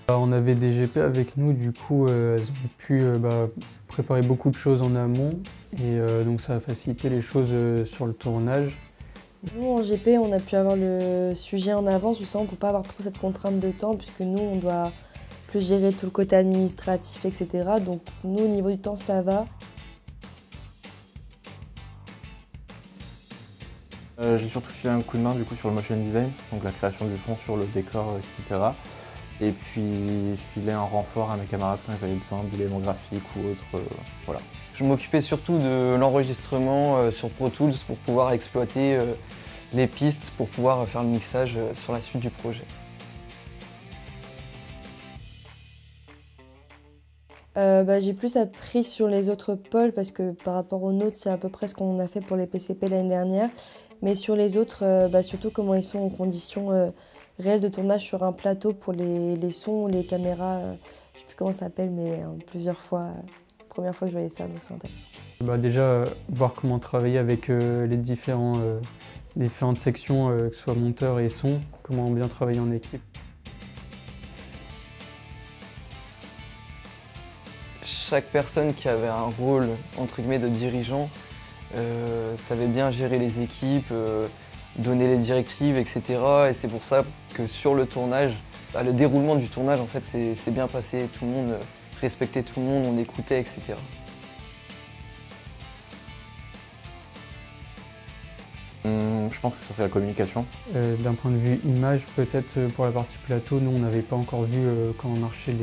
On avait des GP avec nous, du coup elles ont pu préparer beaucoup de choses en amont et donc ça a facilité les choses sur le tournage. Nous en GP on a pu avoir le sujet en avance justement pour ne pas avoir trop cette contrainte de temps puisque nous on doit plus gérer tout le côté administratif etc. Donc nous au niveau du temps ça va. J'ai surtout filé un coup de main du coup sur le motion design, donc la création du fond sur le décor, etc. Et puis filer un renfort à mes camarades quand ils avaient besoin d'éléments graphiques ou autres, voilà. Je m'occupais surtout de l'enregistrement sur Pro Tools pour pouvoir exploiter les pistes, pour pouvoir faire le mixage sur la suite du projet. J'ai plus appris sur les autres pôles parce que par rapport aux nôtres, c'est à peu près ce qu'on a fait pour les PCP l'année dernière. Mais sur les autres, surtout comment ils sont en conditions réelles de tournage sur un plateau pour les sons, les caméras, je ne sais plus comment ça s'appelle, mais plusieurs fois, première fois que je voyais ça, donc c'est intéressant. Déjà, voir comment travailler avec les différentes sections, que ce soit monteur et son, comment bien travailler en équipe. Chaque personne qui avait un rôle entre guillemets de dirigeant savait bien gérer les équipes, donner les directives, etc. Et c'est pour ça que sur le tournage, le déroulement du tournage en fait c'est bien passé, tout le monde respectait tout le monde, on écoutait, etc. Je pense que ça serait la communication. D'un point de vue image, peut-être pour la partie plateau, nous on n'avait pas encore vu comment marchaient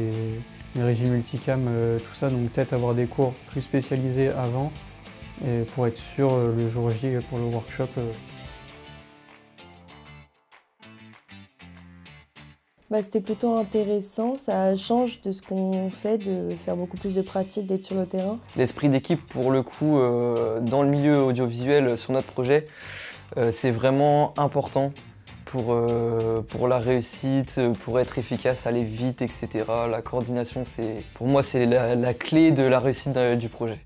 les régies multicam, tout ça, donc peut-être avoir des cours plus spécialisés avant et pour être sûr le jour J pour le workshop. C'était plutôt intéressant, ça change de ce qu'on fait, de faire beaucoup plus de pratique, d'être sur le terrain. L'esprit d'équipe pour le coup dans le milieu audiovisuel sur notre projet, c'est vraiment important pour la réussite, pour être efficace, aller vite, etc. La coordination, pour moi, c'est la clé de la réussite du projet.